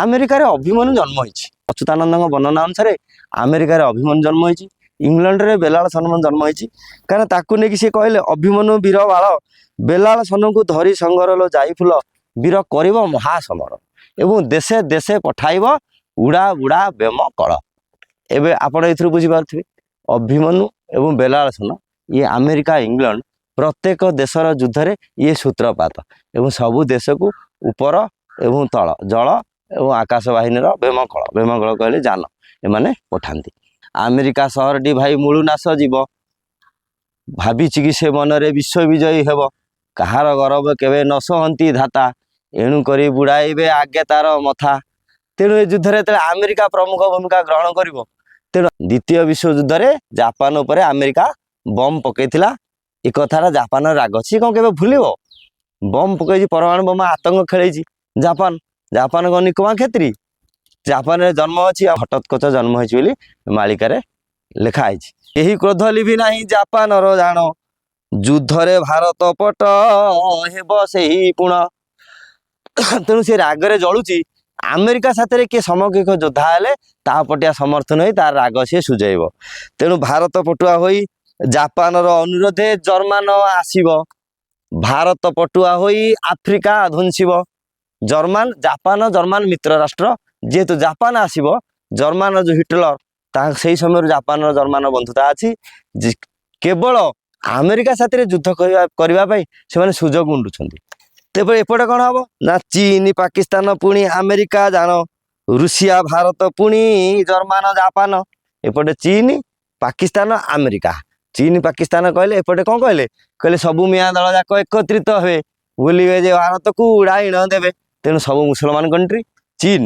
ଆମେରିକାରେ ଅଭିମନ୍ୟୁ ଜନ୍ମ ହେଇଛି। ଅଚ୍ୟୁତାନନ୍ଦଙ୍କ ବର୍ଣ୍ଣନା ଅନୁସାରେ ଆମେରିକାରେ ଅଭିମନ୍ୟୁ ଜନ୍ମ ହେଇଛି, ଇଂଲଣ୍ଡରେ ବେଲାଳ ସନମ ଜନ୍ମ ହେଇଛି। କାରଣ ତାକୁ ନେଇକି ସେ କହିଲେ ଅଭିମନ୍ୟୁ ବୀର ବାଳ ବେଲାଳ ସନକୁ ଧରି ସଙ୍ଗରଲ ଯାଇ ଫୁଲ ବୀର କରିବ ମହାସମର ଏବଂ ଦେଶେ ଦେଶେ ପଠାଇବ ଉଡ଼ା ବୁଡ଼ା ବେମ କଳ। ଏବେ ଆପଣ ଏଥିରୁ ବୁଝିପାରୁଥିବେ ଅଭିମନ୍ୟୁ ଏବଂ ବେଲାଳ ସନ ଇଏ ଆମେରିକା ଇଂଲଣ୍ଡ ପ୍ରତ୍ୟେକ ଦେଶର ଯୁଦ୍ଧରେ ଇଏ ସୂତ୍ରପାତ ଏବଂ ସବୁ ଦେଶକୁ ଉପର ଏବଂ ତଳ ଜଳ ଏବଂ ଆକାଶ ବାହିନୀର ବେମକଳ କହିଲେ ଯାନ ଏମାନେ ପଠାନ୍ତି। ଆମେରିକା ସହରଟି ଭାଇ ମୂଳୁ ନାଶ ଯିବ, ଭାବିଛି କି ସେ ମନରେ ବିଶ୍ୱ ବିଜୟୀ ହେବ। କାହାର ଗରବ କେବେ ନ ସହନ୍ତି ଧାତା, ଏଣୁ କରି ବୁଡ଼ାଇବେ ଆଗେ ତାର ମଥା। ତେଣୁ ଏ ଯୁଦ୍ଧରେ ଯେତେବେଳେ ଆମେରିକା ପ୍ରମୁଖ ଭୂମିକା ଗ୍ରହଣ କରିବ, ତେଣୁ ଦ୍ୱିତୀୟ ବିଶ୍ୱଯୁଦ୍ଧରେ ଜାପାନ ଉପରେ ଆମେରିକା ବମ୍ ପକାଇଥିଲା। ଏ କଥାଟା ଜାପାନର ରାଗ, ସିଏ କ'ଣ କେବେ ଭୁଲିବ? ବମ୍ ପକାଇଛି, ପରମାଣୁ ବୋମା ଆତଙ୍କ ଖେଳେଇଛି ଜାପାନ। ଜାପାନ କ'ଣ ନିକମା କ୍ଷେତ୍ରୀ? ଜାପାନରେ ଜନ୍ମ ଅଛି, ଆଉ ହଠତ୍କଚ ଜନ୍ମ ହେଇଛି ବୋଲି ମାଳିକାରେ ଲେଖା ହେଇଛି। ଏହି କ୍ରୋଧ ଲିଭି ନାହିଁ ଜାପାନର ଜାଣ, ଯୁଦ୍ଧରେ ଭାରତ ପଟ ହେବ ସେହି ପୁଣ। ତେଣୁ ସେ ରାଗରେ ଜଳୁଛି, ଆମେରିକା ସାଥିରେ କିଏ ସମକକ୍ଷ ଯୋଦ୍ଧା ହେଲେ ତା ପଟିଆ ସମର୍ଥନ ହୋଇ ତାର ରାଗ ସିଏ ସୁଝେଇବ। ତେଣୁ ଭାରତ ପଟୁଆ ହୋଇ ଜାପାନର ଅନୁରୋଧେ ଜର୍ମାନ ଆସିବ, ଭାରତ ପଟୁଆ ହୋଇ ଆଫ୍ରିକା ଧ୍ୱଂସିବ। ଜାପାନ ଜର୍ମାନ ମିତ୍ର ରାଷ୍ଟ୍ର, ଯେହେତୁ ଜାପାନ ଆସିବ, ଜର୍ମାନର ଯେଉଁ ହିଟଲର ସେଇ ସମୟରୁ ଜାପାନର ଜର୍ମାନ ବନ୍ଧୁତା ଅଛି। କେବଳ ଆମେରିକା ସାଥିରେ ଯୁଦ୍ଧ କରିବା ପାଇଁ ସେମାନେ ସୁଯୋଗ ଉଣ୍ଡୁଛନ୍ତି। ତେବେ ଏପଟେ କ'ଣ ହବ ନା ଚୀନ ପାକିସ୍ତାନ ପୁଣି ଆମେରିକା ଜାଣ, ରୁଷିଆ ଭାରତ ପୁଣି ଜର୍ମାନ ଜାପାନ। ଏପଟେ ଚୀନ ପାକିସ୍ତାନ ଆମେରିକା। ଚୀନ ପାକିସ୍ତାନ କହିଲେ, ଏପଟେ କ'ଣ କହିଲେ? କହିଲେ ସବୁ ମିଆଁ ଦଳ ଯାକ ଏକତ୍ରିତ ହେବେ, ବୁଲିବେ ଯେ ଭାରତକୁ ଉଡ଼ାଇ ନ ଦେବେ। ତେଣୁ ସବୁ ମୁସଲମାନ କଣ୍ଟ୍ରି ଚୀନ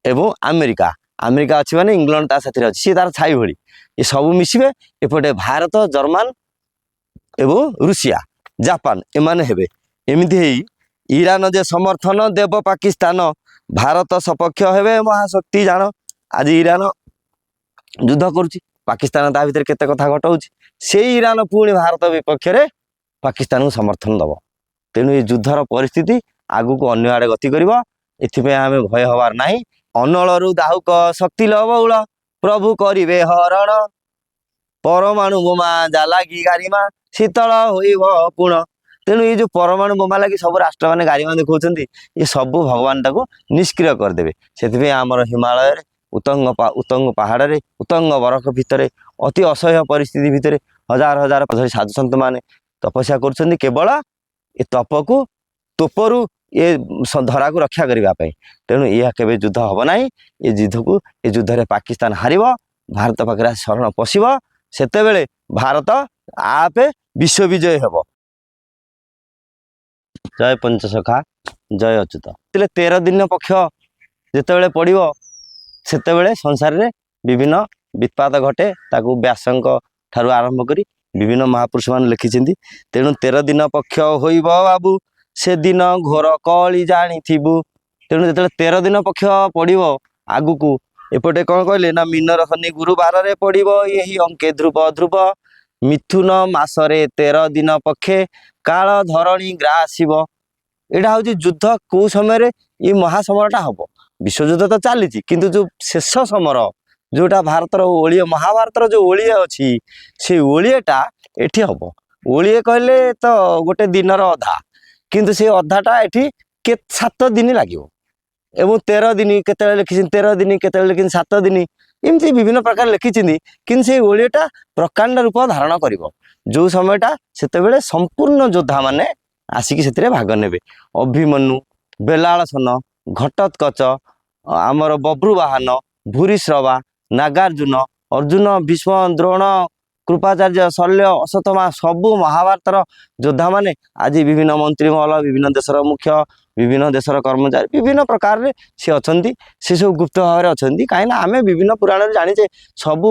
ଏବଂ ଆମେରିକା, ଆମେରିକା ଅଛି ମାନେ ଇଂଲଣ୍ଡ ତା ସାଥିରେ ଅଛି, ସିଏ ତାର ଛାଇ ଭଳି, ଏ ସବୁ ମିଶିବେ। ଏପଟେ ଭାରତ ଜର୍ମାନ ଏବଂ ରୁଷିଆ ଜାପାନ ଏମାନେ ହେବେ। ଏମିତି ହେଇ ଇରାନ ଯେ ସମର୍ଥନ ଦେବ ପାକିସ୍ତାନ, ଭାରତ ସପକ୍ଷ ହେବେ ମହାଶକ୍ତି ଜାଣ। ଆଜି ଇରାନ ଯୁଦ୍ଧ କରୁଛି, ପାକିସ୍ତାନ ତା ଭିତରେ କେତେ କଥା ଘଟଉଛି। ସେଇ ଇରାନ ପୁଣି ଭାରତ ବିପକ୍ଷରେ ପାକିସ୍ତାନକୁ ସମର୍ଥନ ଦେବ। ତେଣୁ ଏ ଯୁଦ୍ଧର ପରିସ୍ଥିତି ଆଗକୁ ଅନ୍ୟ ଆଡ଼େ ଗତି କରିବ। ଏଥିପାଇଁ ଆମେ ଭୟ ହେବାର ନାହିଁ। ଅନଳରୁ ଦାହୁକ ଶକ୍ତି ଲବଉଳ, ପ୍ରଭୁ କରିବେ ହରଣ, ପରମାଣୁ ବୋମା ଜାଲାଗି ଗାରିମା ଶୀତଳ ହୋଇବ ପୁଣ। ତେଣୁ ଏଇ ଯେଉଁ ପରମାଣୁ ବୋମା ଲାଗି ସବୁ ରାଷ୍ଟ୍ରମାନେ ଗାରିମା ଦେଖାଉଛନ୍ତି, ଏ ସବୁ ଭଗବାନ ତାକୁ ନିଷ୍କ୍ରିୟ କରିଦେବେ। ସେଥିପାଇଁ ଆମର ହିମାଳୟରେ ଉତ୍ତଙ୍ଗ ପାହାଡ଼ରେ ଉତ୍ତଙ୍ଗ ବରଫ ଭିତରେ ଅତି ଅସହ୍ୟ ପରିସ୍ଥିତି ଭିତରେ ହଜାର ହଜାର ଧରି ସାଧୁସନ୍ତମାନେ ତପସ୍ୟା କରୁଛନ୍ତି, କେବଳ ଏ ତୋପରୁ ଏ ଧରାକୁ ରକ୍ଷା କରିବା ପାଇଁ। ତେଣୁ ଏହା କେବେ ଯୁଦ୍ଧ ହେବ ନାହିଁ। ଏ ଯୁଦ୍ଧରେ ପାକିସ୍ତାନ ହାରିବ, ଭାରତ ପାଖରେ ଆସି ଶରଣ ପଶିବ। ସେତେବେଳେ ଭାରତ ଆପେ ବିଶ୍ୱ ବିଜୟ ହେବ। ଜୟ ପଞ୍ଚସଖା, ଜୟ ଅଚ୍ୟୁତ। 13 ଦିନ ପକ୍ଷ ଯେତେବେଳେ ପଡ଼ିବ, ସେତେବେଳେ ସଂସାରରେ ବିଭିନ୍ନ ବିତ୍ପାତ ଘଟେ। ତାକୁ ବ୍ୟାସଙ୍କ ଠାରୁ ଆରମ୍ଭ କରି ବିଭିନ୍ନ ମହାପୁରୁଷମାନେ ଲେଖିଛନ୍ତି। ତେଣୁ 13 ଦିନ ପକ୍ଷ ହୋଇବ ବାବୁ, ସେଦିନ ଘୋର କଳି ଜାଣିଥିବୁ। ତେଣୁ ଯେତେବେଳେ 13 ଦିନ ପକ୍ଷ ପଡ଼ିବ ଆଗକୁ, ଏପଟେ କ'ଣ କହିଲେ ନା ମିନର ଶନି ଗୁରୁବାରରେ ପଡ଼ିବ ଏହି ଅଙ୍କେ ଧ୍ରୁବ ମିଥୁନ ମାସରେ 13 ଦିନ ପକ୍ଷେ କାଳ ଧରଣୀ ଗ୍ରାସିବ। ଏଇଟା ହେଉଛି ଯୁଦ୍ଧ କେଉଁ ସମୟରେ ଏ ମହାସମରଟା ହେବ। ବିଶ୍ୱଯୁଦ୍ଧ ତ ଚାଲିଛି, କିନ୍ତୁ ଯେଉଁ ଶେଷ ସମର ଯେଉଁଟା ଭାରତର ମହାଭାରତର ଯେଉଁ ଓଳିଏ ଅଛି, ସେ ଓଳିଏଟା ଏଠି ହେବ। ଓଳିଏ କହିଲେ ତ ଗୋଟେ ଦିନର ଅଧା, କିନ୍ତୁ ସେ ଅଧାଟା ଏଠି 7 ଦିନ ଲାଗିବ। ଏବଂ 13 ଦିନ କେତେବେଳେ ଲେଖିଛନ୍ତି, 13 ଦିନ କେତେବେଳେ ଲେଖିଛନ୍ତି 7 ଦିନ, ଏମିତି ବିଭିନ୍ନ ପ୍ରକାର ଲେଖିଛନ୍ତି। କିନ୍ତୁ ସେଇ ଓଳିଏଟା ପ୍ରକାଣ୍ଡ ରୂପ ଧାରଣ କରିବ। ଯେଉଁ ସମୟଟା ସେତେବେଳେ ସମ୍ପୂର୍ଣ୍ଣ ଯୋଦ୍ଧାମାନେ ଆସିକି ସେଥିରେ ଭାଗ ନେବେ। ଅଭିମନ୍ୟୁ, ବେଲାଳସେନ, ଘଟୋତ୍କଚ, ଆମର ବବ୍ରୁବାହନ, ଭୂରିଶ୍ରବା, ନାଗାର୍ଜୁନ, ଅର୍ଜୁନ, ଭୀଷ୍ମ, ଦ୍ରୋଣ, କୃପାଚାର୍ଯ୍ୟ, ଶଲ୍ୟ, ଅଶ୍ୱତ୍ଥାମା, ସବୁ ମହାଭାରତର ଯୋଦ୍ଧାମାନେ ଆଜି ବିଭିନ୍ନ ମନ୍ତ୍ରୀମହଲ, ବିଭିନ୍ନ ଦେଶର ମୁଖ୍ୟ, ବିଭିନ୍ନ ଦେଶର କର୍ମଚାରୀ, ବିଭିନ୍ନ ପ୍ରକାରରେ ସେ ଅଛନ୍ତି। ସେ ସବୁ ଗୁପ୍ତ ଭାବରେ ଅଛନ୍ତି। କାହିଁକିନା ଆମେ ବିଭିନ୍ନ ପୁରାଣରେ ଜାଣିଛେ ସବୁ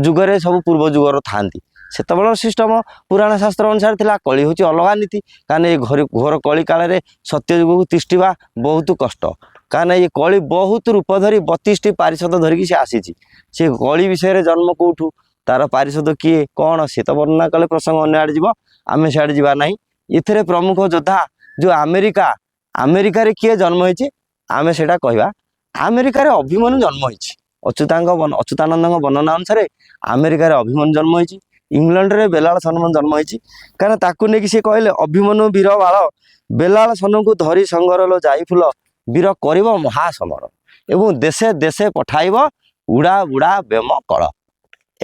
ଯୁଗରେ ସବୁ ପୂର୍ବ ଯୁଗର ଥାଆନ୍ତି। ସେତେବେଳର ସିଷ୍ଟମ ପୁରାଣ ଶାସ୍ତ୍ର ଅନୁସାରେ ଥିଲା। କଳି ହେଉଛି ଅଲଗା ନୀତି। କାରଣ ଏ ଘୋର କଳି କାଳରେ ସତ୍ୟ ଯୁଗକୁ ତିଷ୍ଠିବା ବହୁତ କଷ୍ଟ। କାରଣ ଏ କଳି ବହୁତ ରୂପ ଧରି 32ଟି ପାରିଷଦ ଧରିକି ସେ ଆସିଛି। ସେ କଳି ବିଷୟରେ ଜନ୍ମ କେଉଁଠୁ, ତାର ପାରିଷଦ କିଏ, କ'ଣ, ସେ ତ ବର୍ଣ୍ଣନା କଲେ ପ୍ରସଙ୍ଗ ଅନ୍ୟ ଆଡ଼େ ଯିବ, ଆମେ ସିଆଡ଼େ ଯିବା ନାହିଁ। ଏଥିରେ ପ୍ରମୁଖ ଯୋଦ୍ଧା ଯେଉଁ ଆମେରିକାରେ କିଏ ଜନ୍ମ ହେଇଛି ଆମେ ସେଇଟା କହିବା। ଆମେରିକାରେ ଅଭିମନ୍ୟୁ ଜନ୍ମ ହେଇଛି। ଅଚ୍ୟୁତାନନ୍ଦଙ୍କ ବର୍ଣ୍ଣନା ଅନୁସାରେ ଆମେରିକାରେ ଅଭିମନ୍ୟୁ ଜନ୍ମ ହେଇଛି, ଇଂଲଣ୍ଡରେ ବେଲାଳ ସନମାନ ଜନ୍ମ ହେଇଛି। କାରଣ ତାକୁ ନେଇକି ସେ କହିଲେ ଅଭିମନ୍ୟୁ ବୀର ବାଳ ବେଲାଳ ସନକୁ ଧରି ସଂଘରଲ ଯାଇ ଫୁଲ ବୀର କରିବ ମହାସମର ଏବଂ ଦେଶେ ଦେଶେ ପଠାଇବ ଉଡ଼ା ବୁଡ଼ା ବେମ କଳ।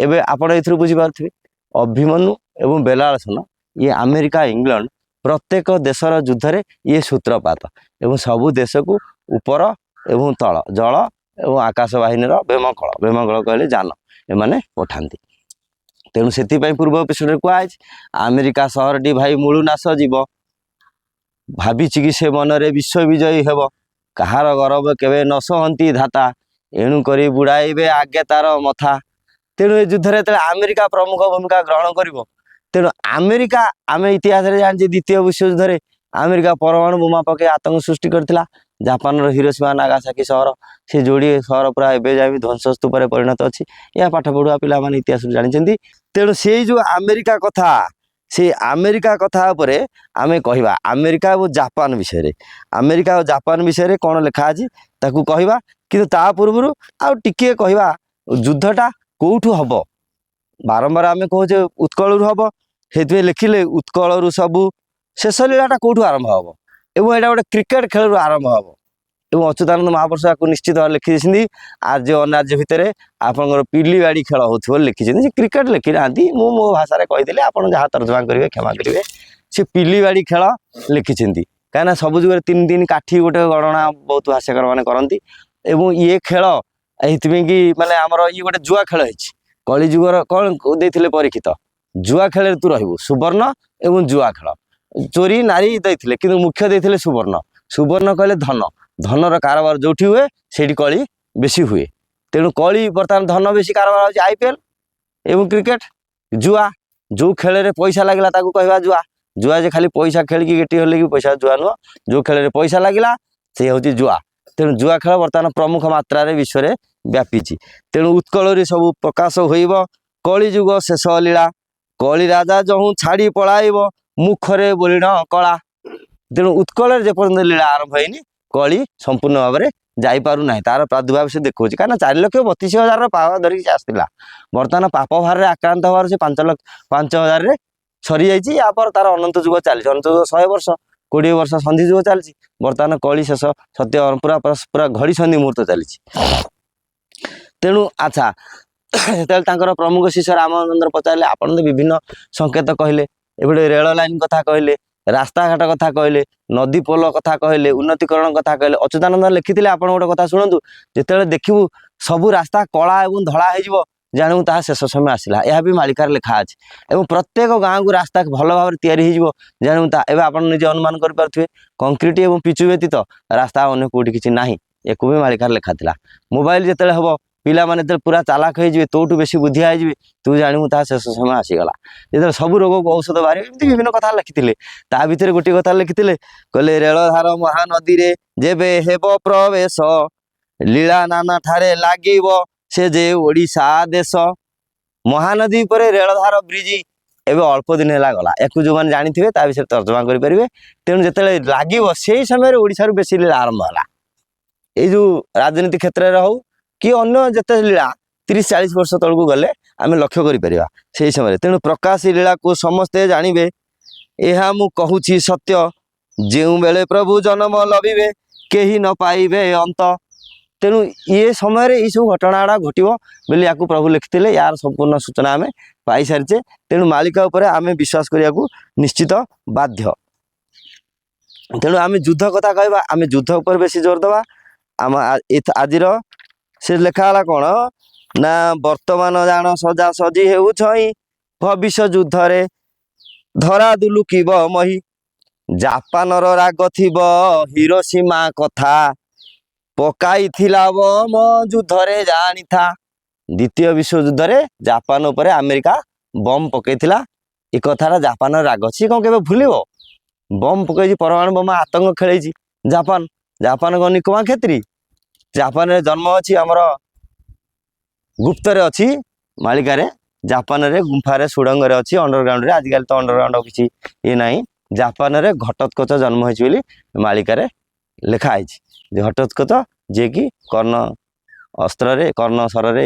ଏବେ ଆପଣ ଏଥିରୁ ବୁଝିପାରୁଥିବେ ଅଭିମନ୍ୟୁ ଏବଂ ବେଲାଳ ସନ ଇଏ ଆମେରିକା ଇଂଲଣ୍ଡ ପ୍ରତ୍ୟେକ ଦେଶର ଯୁଦ୍ଧରେ ଇଏ ସୂତ୍ରପାତ ଏବଂ ସବୁ ଦେଶକୁ ଉପର ଏବଂ ତଳ ଜଳ ଏବଂ ଆକାଶ ବାହିନୀର ବେମକଳ କହିଲେ ଯାନ ଏମାନେ ପଠାନ୍ତି। ତେଣୁ ସେଥିପାଇଁ ପୂର୍ବ ଏପିସୋଡରେ କୁହାଯାଇଛି ଆମେରିକା ସହରଟି ଭାଇ ମୂଳୁ ନାଶ ଯିବ, ଭାବିଛି କି ସେ ମନରେ ବିଶ୍ୱ ବିଜୟୀ ହେବ, କାହାର ଗରବ କେବେ ନ ସହନ୍ତି ଧାତା, ଏଣୁ କରି ବୁଡ଼ାଇବେ ଆଗେ ତାର ମଥା। ତେଣୁ ଏ ଯୁଦ୍ଧରେ ଯେତେବେଳେ ଆମେରିକା ପ୍ରମୁଖ ଭୂମିକା ଗ୍ରହଣ କରିବ, ତେଣୁ ଆମେରିକା ଆମେ ଇତିହାସରେ ଜାଣିଛେ ଦ୍ୱିତୀୟ ବିଶ୍ୱଯୁଦ୍ଧରେ ଆମେରିକା ପରମାଣୁ ବୋମା ପକାଇ ଆତଙ୍କ ସୃଷ୍ଟି କରିଥିଲା। ଜାପାନର ହିରୋସୀମା ନାଗାସାକି ସହର ସେ ଯୋଡ଼ିଏ ସହର ପୁରା ଏବେ ଯାଇ ଧ୍ୱଂସ ସ୍ତୂପରେ ପରିଣତ ଅଛି। ଏହା ପାଠ ପଢ଼ୁଆ ପିଲାମାନେ ଇତିହାସରୁ ଜାଣିଛନ୍ତି। ତେଣୁ ସେଇ ଯେଉଁ ଆମେରିକା କଥା, ସେଇ ଆମେରିକା କଥା ଉପରେ ଆମେ କହିବା ଆମେରିକା ଏବଂ ଜାପାନ ବିଷୟରେ। ଆମେରିକା ଓ ଜାପାନ ବିଷୟରେ କ'ଣ ଲେଖା ଅଛି ତାକୁ କହିବା, କିନ୍ତୁ ତା ପୂର୍ବରୁ ଆଉ ଟିକିଏ କହିବା ଯୁଦ୍ଧଟା କେଉଁଠୁ ହେବ। ବାରମ୍ବାର ଆମେ କହୁଛେ ଉତ୍କଳରୁ ହେବ, ସେଥିପାଇଁ ଲେଖିଲେ ଉତ୍କଳରୁ ସବୁ ଶେଷ ଲୀଳାଟା କେଉଁଠୁ ଆରମ୍ଭ ହେବ ଏବଂ ଏଇଟା ଗୋଟେ କ୍ରିକେଟ ଖେଳରୁ ଆରମ୍ଭ ହେବ। ଏବଂ ଅଚ୍ୟୁତାନନ୍ଦ ମହାପୁରୁଷ ଆକୁ ନିଶ୍ଚିତ ଭାବରେ ଲେଖିଦେଇଛନ୍ତି ଆର୍ଯ୍ୟ ଅନାର୍ଯ୍ୟ ଭିତରେ ଆପଣଙ୍କର ପିଲି ବାଡ଼ି ଖେଳ ହେଉଥିବ ଲେଖିଛନ୍ତି। ସେ କ୍ରିକେଟ ଲେଖିନାହାନ୍ତି, ମୁଁ ମୋ ଭାଷାରେ କହିଦେଲି, ଆପଣ ଯାହା ତର୍ଜମା କରିବେ କ୍ଷମା କରିବେ। ସେ ପିଲି ବାଡ଼ି ଖେଳ ଲେଖିଛନ୍ତି, କାହିଁକିନା ସବୁ ଯୁଗରେ 3 ଦିନ କାଠି ଗୋଟେ ଗଣନା ବହୁତ ଭାଷ୍ୟକାର ମାନେ କରନ୍ତି। ଏବଂ ଇଏ ଖେଳ ଏଇଥିପାଇଁ କି ମାନେ ଆମର ଇଏ ଗୋଟେ ଜୁଆ ଖେଳ ହେଇଛି। କଳି ଯୁଗର କ'ଣ ଦେଇଥିଲେ ପରୀକ୍ଷିତ, ଜୁଆ ଖେଳରେ ତୁ ରହିବୁ, ସୁବର୍ଣ୍ଣ ଏବଂ ଜୁଆ ଖେଳ। ଚୋରି ନାରୀ ଦେଇଥିଲେ କିନ୍ତୁ ମୁଖ୍ୟ ଦେଇଥିଲେ ସୁବର୍ଣ୍ଣ। ସୁବର୍ଣ୍ଣ କହିଲେ ଧନ, ଧନର କାରବାର ଯେଉଁଠି ହୁଏ ସେଇଠି କଳି ବେଶୀ ହୁଏ। ତେଣୁ କଳି ବର୍ତ୍ତମାନ ଧନ ବେଶୀ କାରବାର ହେଉଛି IPL ଏବଂ କ୍ରିକେଟ। ଜୁଆ ଯେଉଁ ଖେଳରେ ପଇସା ଲାଗିଲା ତାକୁ କହିବା ଜୁଆ। ଜୁଆ ଯେ ଖାଲି ପଇସା ଖେଳିକି ଗେଟି ହେଲେ କି ପଇସା ଜୁଆ ନୁହଁ, ଯେଉଁ ଖେଳରେ ପଇସା ଲାଗିଲା ସେ ହେଉଛି ଜୁଆ। ତେଣୁ ଜୁଆ ଖେଳ ବର୍ତ୍ତମାନ ପ୍ରମୁଖ ମାତ୍ରାରେ ବିଶ୍ୱରେ ବ୍ୟାପିଛି। ତେଣୁ ଉତ୍କଳରେ ସବୁ ପ୍ରକାଶ ହୋଇବ କଳି ଯୁଗ ଶେଷ ଲୀଳା, କଳି ରାଜା ଯହୁଁ ଛାଡ଼ି ପଳାଇବ ମୁଖରେ ବୋଳିଣ କଳା। ତେଣୁ ଉତ୍କଳରେ ଯେପର୍ଯ୍ୟନ୍ତ ଲୀଳା ଆରମ୍ଭ ହେଇନି କଳି ସମ୍ପୂର୍ଣ୍ଣ ଭାବରେ ଯାଇପାରୁନାହିଁ, ତାର ପ୍ରାଦୁର୍ଭାବ ସେ ଦେଖାଉଛି। କାରଣ 4,32,000 ପାପ ଧରିକି ସେ ଆସିଥିଲା, ବର୍ତ୍ତମାନ ପାପ ଭାରରେ ଆକ୍ରାନ୍ତ ହେବାରୁ ସେ 5,000ରେ ସରିଯାଇଛି। ୟାପରେ ତାର ଅନନ୍ତ ଯୁଗ ଚାଲିଛି, ଅନନ୍ତ ଯୁଗ 100 ବର୍ଷ, 20 ବର୍ଷ ସନ୍ଧି ଯୁଗ ଚାଲିଛି। ବର୍ତ୍ତମାନ କଳି ଶେଷ, ସତ୍ୟ ପୁରା ଘଡ଼ି ସନ୍ଧି ମୁହୂର୍ତ୍ତ ଚାଲିଛି। ତେଣୁ ଆଚ୍ଛା, ଯେତେବେଳେ ତାଙ୍କର ପ୍ରମୁଖ ଶିଷ୍ୟ ରାମାନନ୍ଦର ପଚାରିଲେ ଆପଣ ତ ବିଭିନ୍ନ ସଂକେତ କହିଲେ, ଏପଟେ ରେଳ ଲାଇନ କଥା କହିଲେ, ରାସ୍ତାଘାଟ କଥା କହିଲେ, ନଦୀ ପୋଲ କଥା କହିଲେ, ଉନ୍ନତିକରଣ କଥା କହିଲେ। ଅଚ୍ୟୁତାନନ୍ଦ ଲେଖିଥିଲେ ଆପଣ ଗୋଟେ କଥା ଶୁଣନ୍ତୁ, ଯେତେବେଳେ ଦେଖିବୁ ସବୁ ରାସ୍ତା କଳା ଏବଂ ଧଳା ହେଇଯିବ ଜାଣିବୁ ତାହା ଶେଷ ସମୟ ଆସିଲା। ଏହା ବି ମାଳିକାରେ ଲେଖା ଅଛି। ଏବଂ ପ୍ରତ୍ୟେକ ଗାଁକୁ ରାସ୍ତା ଭଲ ଭାବରେ ତିଆରି ହେଇଯିବ ଜାଣିବୁ ତା ଏବେ ଆପଣ ନିଜେ ଅନୁମାନ କରିପାରୁଥିବେ କଂକ୍ରିଟ ଏବଂ ପିଚୁ ବ୍ୟତୀତ ରାସ୍ତା ଅନ୍ୟ କେଉଁଠି କିଛି ନାହିଁ। ୟାକୁ ବି ମାଳିକାରେ ଲେଖା ଥିଲା। ମୋବାଇଲ ଯେତେବେଳେ ହେବ ପିଲାମାନେ ଯେତେବେଳେ ପୁରା ଚାଲାକ ହେଇଯିବେ, ତୋଠୁ ବେଶୀ ବୁଦ୍ଧିଆ ହେଇଯିବେ, ତୁ ଜାଣିବୁ ତାହା ଶେଷ ସମୟ ଆସିଗଲା। ଯେତେବେଳେ ସବୁ ରୋଗକୁ ଔଷଧ ବାହାରିବ, ଏମିତି ବିଭିନ୍ନ କଥା ଲେଖିଥିଲେ। ତା ଭିତରେ ଗୋଟିଏ କଥା ଲେଖିଥିଲେ, କହିଲେ ରେଳଧାର ମହାନଦୀରେ ଯେବେ ହେବ ପ୍ରବେଶ, ଲୀଳା ନାନା ଠାରେ ଲାଗିବ ସେ ଯେ ଓଡ଼ିଶା ଦେଶ। ମହାନଦୀ ଉପରେ ରେଳଧାର ବ୍ରିଜ ଏବେ ଅଳ୍ପ ଦିନ ହେଲା ଗଲା, ୟାକୁ ଯେଉଁମାନେ ଜାଣିଥିବେ ତା ବିଷୟରେ ତର୍ଜମା କରିପାରିବେ। ତେଣୁ ଯେତେବେଳେ ଲାଗିବ ସେଇ ସମୟରେ ଓଡ଼ିଶାରୁ ବେଶୀ ଲୀଳା ଆରମ୍ଭ ହେଲା। ଏଇ ଯେଉଁ ରାଜନୀତି କ୍ଷେତ୍ରରେ ହଉ କି ଅନ୍ୟ ଯେତେ ଲୀଳା 30-40 ବର୍ଷ ତଳକୁ ଗଲେ ଆମେ ଲକ୍ଷ୍ୟ କରିପାରିବା ସେହି ସମୟରେ। ତେଣୁ ପ୍ରକାଶୀ ଲୀଳାକୁ ସମସ୍ତେ ଜାଣିବେ, ଏହା ମୁଁ କହୁଛି ସତ୍ୟ, ଯେଉଁବେଳେ ପ୍ରଭୁ ଜନ୍ମ ଲଭିବେ କେହି ନ ପାଇବେ ଅନ୍ତ। ତେଣୁ ଇଏ ସମୟରେ ଏଇସବୁ ଘଟଣା ଗୁଡ଼ା ଘଟିବ ବୋଲି ୟାକୁ ପ୍ରଭୁ ଲେଖିଥିଲେ। ୟାର ସମ୍ପୂର୍ଣ୍ଣ ସୂଚନା ଆମେ ପାଇସାରିଛେ। ତେଣୁ ମାଳିକା ଉପରେ ଆମେ ବିଶ୍ୱାସ କରିବାକୁ ନିଶ୍ଚିତ ବାଧ୍ୟ। ତେଣୁ ଆମେ ଯୁଦ୍ଧ କଥା କହିବା, ଆମେ ଯୁଦ୍ଧ ଉପରେ ବେଶୀ ଜୋର ଦେବା। ଆମ ଆଜିର ସେ ଲେଖା ହେଲା କ'ଣ ନା, ବର୍ତ୍ତମାନ ଜାଣ ସଜା ସଜି ହେଉଛଇଁ ଭବିଷ୍ୟ ଯୁଦ୍ଧରେ ଧରା ଦୁଲୁକିବ ମହି। ଜାପାନର ରାଗ ଥିବ ହିରୋସୀମା କଥା, ପକାଇଥିଲା ବମ ଯୁଦ୍ଧରେ ଜାଣିଥା। ଦ୍ୱିତୀୟ ବିଶ୍ୱଯୁଦ୍ଧରେ ଜାପାନ ଉପରେ ଆମେରିକା ବମ୍ ପକାଇଥିଲା। ଏ କଥାଟା ଜାପାନର ରାଗ, ସିଏ କ'ଣ କେବେ ଭୁଲିବ? ବମ୍ ପକାଇଛି, ପରମାଣୁ ବୋମା ଆତଙ୍କ ଖେଳେଇଛି ଜାପାନ। ଜାପାନ କ'ଣ ନିକମା କ୍ଷେତ୍ରୀ? ଜାପାନରେ ଜନ୍ମ ଅଛି ଆମର ଗୁପ୍ତରେ ଅଛି ମାଳିକାରେ, ଜାପାନରେ ଗୁମ୍ଫାରେ ସୁଡ଼ଙ୍ଗରେ ଅଛି, ଅଣ୍ଡରଗ୍ରାଉଣ୍ଡରେ। ଆଜିକାଲି ତ ଅଣ୍ଡରଗ୍ରାଉଣ୍ଡ କିଛି ଇଏ ନାହିଁ। ଜାପାନରେ ଘଟୋତ୍କଚ ଜନ୍ମ ହେଇଛି ବୋଲି ମାଳିକାରେ ଲେଖା ହେଇଛି ଯେ ଘଟୋତ୍କଚ ଯିଏକି କର୍ଣ୍ଣ ଅସ୍ତ୍ରରେ କର୍ଣ୍ଣ ଶରରେ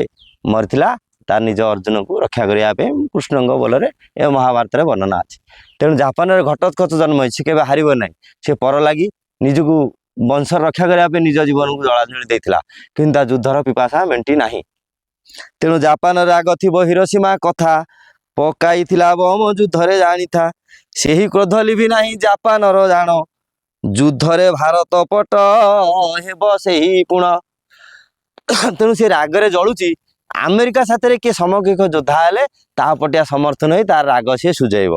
ମରିଥିଲା ତା ନିଜ ଅର୍ଜୁନକୁ ରକ୍ଷା କରିବା ପାଇଁ କୃଷ୍ଣଙ୍କ ବଳରେ ଏ ମହାଭାରତରେ ବର୍ଣ୍ଣନା ଅଛି। ତେଣୁ ଜାପାନରେ ଘଟୋତ୍କଚ ଜନ୍ମ ହେଇଛି, ସେ କେବେ ହାରିବ ନାହିଁ। ସେ ପର ଲାଗି ନିଜକୁ ବଂଶ ରକ୍ଷା କରିବା ପାଇଁ ନିଜ ଜୀବନକୁ ଜଳାଞ୍ଜଳି ଦେଇଥିଲା, କିନ୍ତୁ ତା ଯୁଦ୍ଧର ପିପାସା ମେଣ୍ଟି ନାହିଁ। ତେଣୁ ଜାପାନରେ ଆଗ ଥିବ ହିରୋସୀମା କଥା, ପକାଇଥିଲା ବମ ଯୁଦ୍ଧରେ ଜାଣିଥା, ସେହି କ୍ରୋଧ ଲିଭି ନାହିଁ ଜାପାନର ଜାଣ, ଯୁଦ୍ଧରେ ଭାରତ ପଟ ହେବ ସେହି ପୁଣ। ତେଣୁ ସେ ରାଗରେ ଜଳୁଛି, ଆମେରିକା ସାଥିରେ କିଏ ସମକକ୍ଷ ଯୋଦ୍ଧା ହେଲେ ତା ପଟିଆ ସମର୍ଥନ ହୋଇ ତାର ରାଗ ସିଏ ସୁଝେଇବ।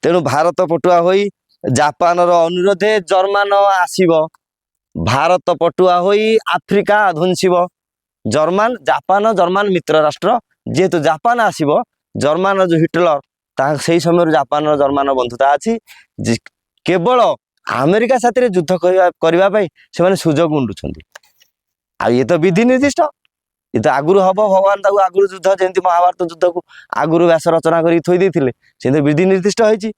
ତେଣୁ ଭାରତ ପଟୁଆ ହୋଇ ଜାପାନର ଅନୁରୋଧେ ଜର୍ମାନ ଆସିବ, ଭାରତ ପଟୁଆ ହୋଇ ଆଫ୍ରିକା ଧ୍ୱଂସିବ। ଜାପାନ ଜର୍ମାନ ମିତ୍ର ରାଷ୍ଟ୍ର, ଯେହେତୁ ଜାପାନ ଆସିବ, ଜର୍ମାନର ଯେଉଁ ହିଟଲର ସେଇ ସମୟରୁ ଜାପାନର ଜର୍ମାନ ବନ୍ଧୁତା ଅଛି। କେବଳ ଆମେରିକା ସାଥିରେ ଯୁଦ୍ଧ କରିବା ପାଇଁ ସେମାନେ ସୁଯୋଗ ଉଣ୍ଡୁଛନ୍ତି। ଆଉ ଇଏ ତ ବିଧି ନିର୍ଦ୍ଦିଷ୍ଟ, ଇଏ ତ ଆଗରୁ ହବ, ଭଗବାନ ତାକୁ ଆଗରୁ ଯୁଦ୍ଧ, ଯେମିତି ମହାଭାରତ ଯୁଦ୍ଧକୁ ଆଗରୁ ବ୍ୟାସ ରଚନା କରି ଥୋଇ ଦେଇଥିଲେ, ସେମିତି ବିଧି ନିର୍ଦ୍ଦିଷ୍ଟ ହେଇଛି।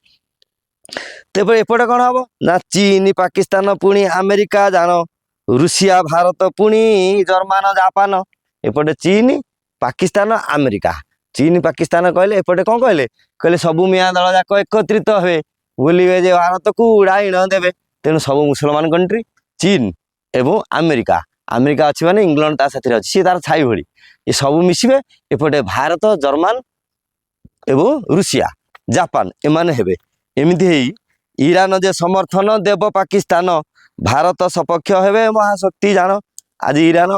ତେବେ ଏପଟେ କ'ଣ ହବ ନା ଚୀନ ପାକିସ୍ତାନ ପୁଣି ଆମେରିକା ଜାଣ, ରୁଷିଆ ଭାରତ ପୁଣି ଜର୍ମାନ ଜାପାନ। ଏପଟେ ଚୀନ ପାକିସ୍ତାନ ଆମେରିକା। ଚୀନ ପାକିସ୍ତାନ କହିଲେ, ଏପଟେ କ'ଣ କହିଲେ, କହିଲେ ସବୁ ମିଆଁ ଦଳ ଯାକ ଏକତ୍ରିତ ହେବେ, ବୁଲିବେ ଯେ ଭାରତକୁ ଉଡ଼ାଇଣ ଦେବେ। ତେଣୁ ସବୁ ମୁସଲମାନ କଣ୍ଟ୍ରି ଚୀନ ଏବଂ ଆମେରିକା, ଆମେରିକା ଅଛି ମାନେ ଇଂଲଣ୍ଡ ତା ସାଥିରେ ଅଛି, ସିଏ ତାର ଛାଇ ଭଳି, ଏ ସବୁ ମିଶିବେ। ଏପଟେ ଭାରତ ଜର୍ମାନ ଏବଂ ରୁଷିଆ ଜାପାନ ଏମାନେ ହେବେ। ଏମିତି ହେଇ ଇରାନ ଯେ ସମର୍ଥନ ଦେବ ପାକିସ୍ତାନ, ଭାରତ ସପକ୍ଷ ହେବେ ମହାଶକ୍ତି ଜାଣ। ଆଜି ଇରାନ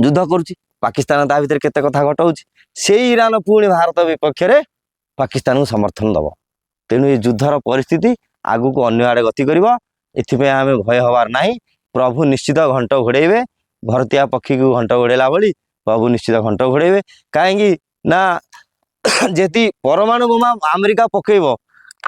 ଯୁଦ୍ଧ କରୁଛି, ପାକିସ୍ତାନ ତା ଭିତରେ କେତେ କଥା ଘଟଉଛି, ସେଇ ଇରାନ ପୁଣି ଭାରତ ବିପକ୍ଷରେ ପାକିସ୍ତାନକୁ ସମର୍ଥନ ଦେବ। ତେଣୁ ଏ ଯୁଦ୍ଧର ପରିସ୍ଥିତି ଆଗକୁ ଅନ୍ୟ ଆଡ଼େ ଗତି କରିବ, ଏଥିପାଇଁ ଆମେ ଭୟ ହେବାର ନାହିଁ। ପ୍ରଭୁ ନିଶ୍ଚିତ ଘଣ୍ଟ ଘୋଡ଼େଇବେ, ଭରତିଆ ପକ୍ଷୀକୁ ଘଣ୍ଟ ଘୋଡ଼େଇଲା ଭଳି ପ୍ରଭୁ ନିଶ୍ଚିତ ଘଣ୍ଟ ଘୋଡ଼େଇବେ। କାହିଁକି ନା ଯଦି ପରମାଣୁ ବୋମା ଆମେରିକା ପକେଇବ,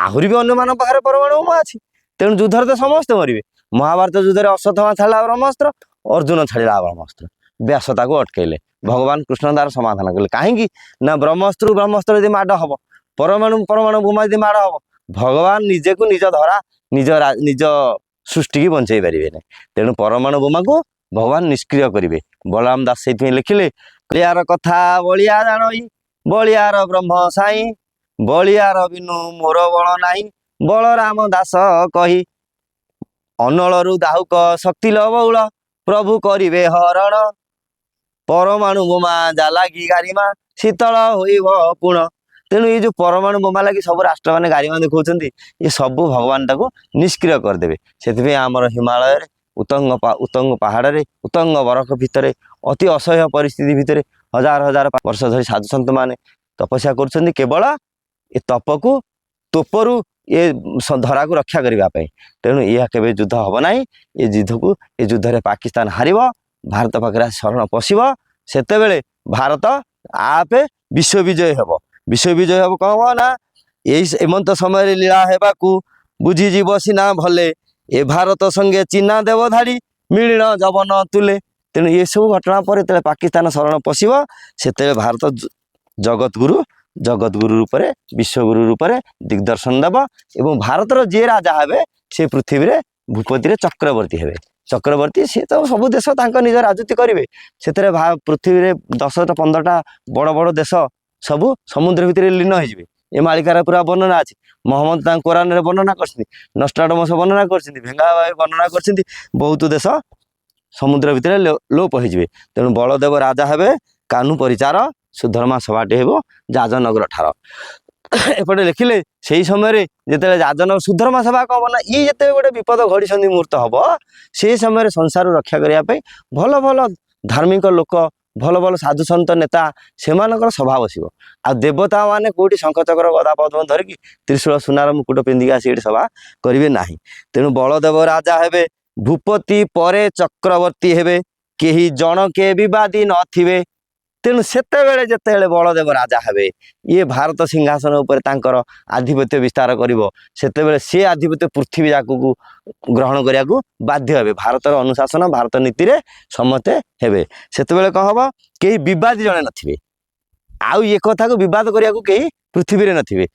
ଆହୁରି ବି ଅନ୍ୟମାନଙ୍କ ପାଖରେ ପରମାଣୁ ବୋମା ଅଛି। ତେଣୁ ଯୁଦ୍ଧରେ ତ ସମସ୍ତେ ମରିବେ। ମହାଭାରତ ଯୁଦ୍ଧରେ ଅଶ୍ୱତ୍ଥାମା ଛାଡ଼ିଲା ବ୍ରହ୍ମାସ୍ତ୍ର, ଅର୍ଜୁନ ଛାଡ଼ିଲା ବ୍ରହ୍ମାସ୍ତ୍ର, ବ୍ୟାସ ତାକୁ ଅଟକେଇଲେ, ଭଗବାନ କୃଷ୍ଣ ତାର ସମାଧାନ କଲେ। କାହିଁକି ନା ବ୍ରହ୍ମାସ୍ତ୍ର ଯଦି ମାଡ଼ ହବ, ପରମାଣୁ ବୋମା ଯଦି ମାଡ଼ ହବ, ଭଗବାନ ନିଜକୁ ନିଜ ଧରା ନିଜ ସୃଷ୍ଟିକି ବଞ୍ଚେଇ ପାରିବେନି। ତେଣୁ ପରମାଣୁ ବୋମାକୁ ଭଗବାନ ନିଷ୍କ୍ରିୟ କରିବେ। ବଳରାମ ଦାସ ସେଇଥିପାଇଁ ଲେଖିଲେ, ବଳିଆର କଥା ବଳିଆ ଜାଣଇ, ବଳିଆର ବ୍ରହ୍ମ ସାଇ, ବଳିଆର ବିନୁ ମୋର ବଳ ନାହିଁ, ବଳରାମ ଦାସ କହି, ଅନଳରୁ ଦାହୁକ ଶକ୍ତି ଲବଉଳ, ପ୍ରଭୁ କରିବେ ହରଣ, ପରମାଣୁ ବୋମା ଜାଲାଗି ଗାରିମା, ଶୀତଳ ହୋଇବ ପୁଣ। ତେଣୁ ଏଇ ଯୋଉ ପରମାଣୁ ବୋମା ଲାଗି ସବୁ ରାଷ୍ଟ୍ରମାନେ ଗାରିମା ଦେଖାଉଛନ୍ତି, ଏ ସବୁ ଭଗବାନ ତାକୁ ନିଷ୍କ୍ରିୟ କରିଦେବେ। ସେଥିପାଇଁ ଆମର ହିମାଳୟରେ ଉତ୍ତଙ୍ଗ ପାହାଡ଼ରେ ଉତ୍ତଙ୍ଗ ବରଫ ଭିତରେ ଅତି ଅସହ୍ୟ ପରିସ୍ଥିତି ଭିତରେ ହଜାର ହଜାର ବର୍ଷ ଧରି ସାଧୁସନ୍ଥ ମାନେ ତପସ୍ୟା କରୁଛନ୍ତି, କେବଳ ଏ ତୋପରୁ ଏ ଧରାକୁ ରକ୍ଷା କରିବା ପାଇଁ। ତେଣୁ ଏହା କେବେ ଯୁଦ୍ଧ ହବ ନାହିଁ। ଏ ଯୁଦ୍ଧରେ ପାକିସ୍ତାନ ହାରିବ, ଭାରତ ପାଖରେ ଆସି ଶରଣ ପଶିବ। ସେତେବେଳେ ଭାରତ ଆପେ ବିଶ୍ୱ ବିଜୟ ହେବ। ବିଶ୍ୱ ବିଜୟ ହେବ କ'ଣ ହବ ନା, ଏଇ ଏମନ୍ତ ସମୟରେ ଲୀଳା ହେବାକୁ ବୁଝିଯିବ ସିନା ଭଲେ, ଏ ଭାରତ ସଙ୍ଗେ ଚିହ୍ନା ଦେବ ଧାଡ଼ି, ମିଳିଣ ଯବନ ତୁଲେ। ତେଣୁ ଏସବୁ ଘଟଣା ପରେ ଯେତେବେଳେ ପାକିସ୍ତାନ ଶରଣ ପଶିବ, ସେତେବେଳେ ଭାରତ ଜଗତଗୁରୁ ରୂପରେ, ବିଶ୍ୱଗୁରୁ ରୂପରେ ଦିଗ୍ଦର୍ଶନ ଦେବ। ଏବଂ ଭାରତର ଯିଏ ରାଜା ହେବେ, ସେ ପୃଥିବୀରେ ଭୂପତିରେ ଚକ୍ରବର୍ତ୍ତୀ ହେବେ। ଚକ୍ରବର୍ତ୍ତୀ ସିଏ ତ ସବୁ ଦେଶ ତାଙ୍କ ନିଜ ରାଜୁତି କରିବେ। ସେଥିରେ ପୃଥିବୀରେ 10ଟା 15ଟା ବଡ଼ ବଡ଼ ଦେଶ ସବୁ ସମୁଦ୍ର ଭିତରେ ଲୀନ ହେଇଯିବେ। ଏ ମାଳିକାରେ ପୁରା ବର୍ଣ୍ଣନା ଅଛି। ମହମ୍ମଦ ତାଙ୍କ କୋରାନରେ ବର୍ଣ୍ଣନା କରିଛନ୍ତି, ନଷ୍ଟ୍ରାଡମସ ବର୍ଣ୍ଣନା କରିଛନ୍ତି, ଭେଙ୍ଗାଭାଇ ବର୍ଣ୍ଣନା କରିଛନ୍ତି। ବହୁତ ଦେଶ ସମୁଦ୍ର ଭିତରେ ଲୋପ ହେଇଯିବେ। ତେଣୁ ବଳଦେବ ରାଜା ହେବେ କାହ୍ନୁ ପରିଚାର, ସୁଧର୍ମା ସଭାଟି ହେବ ଯାଜନଗର ଠାର। ଏପଟେ ଲେଖିଲେ, ସେଇ ସମୟରେ ଯେତେବେଳେ ଯାଜନଗର ସୁଧର୍ମା ସଭା କ'ଣ ହବ ନା, ଇଏ ଯେତେବେଳେ ଗୋଟେ ବିପଦ ଘଡ଼ିସନ୍ଧି ମୁହୂର୍ତ୍ତ ହବ, ସେଇ ସମୟରେ ସଂସାରରୁ ରକ୍ଷା କରିବା ପାଇଁ ଭଲ ଭଲ ଧାର୍ମିକ ଲୋକ, ଭଲ ଭଲ ସାଧୁସନ୍ଥ ନେତା, ସେମାନଙ୍କର ସଭା ବସିବ। ଆଉ ଦେବତା ମାନେ କୋଉଠି ଶଙ୍ଖଚକ୍ର ଗଦା ପଦ୍ମ ଧରିକି ତ୍ରିଶୂଳ ସୁନାର ମୁକୁଟ ପିନ୍ଧିକି ଆସି ଏଠି ସଭା କରିବେ ନାହିଁ। ତେଣୁ ବଳଦେବ ରାଜା ହେବେ, ଭୂପତି ପରେ ଚକ୍ରବର୍ତ୍ତୀ ହେବେ, କେହି ଜଣକେ ବିବାଦୀ ନଥିବେ। ତେଣୁ ଯେତେବେଳେ ବଳଦେବ ରାଜା ହେବେ, ଇଏ ଭାରତ ସିଂହାସନ ଉପରେ ତାଙ୍କର ଆଧିପତ୍ୟ ବିସ୍ତାର କରିବ। ସେତେବେଳେ ସେ ଆଧିପତ୍ୟ ପୃଥିବୀ ଯାକକୁ ଗ୍ରହଣ କରିବାକୁ ବାଧ୍ୟ ହେବେ। ଭାରତର ଅନୁଶାସନ, ଭାରତ ନୀତିରେ ସମସ୍ତେ ହେବେ। ସେତେବେଳେ କ'ଣ ହବ, କେହି ବିବାଦୀ ଜଣେ ନଥିବେ। ଆଉ ଏ କଥାକୁ ବିବାଦ କରିବାକୁ କେହି ପୃଥିବୀରେ ନଥିବେ।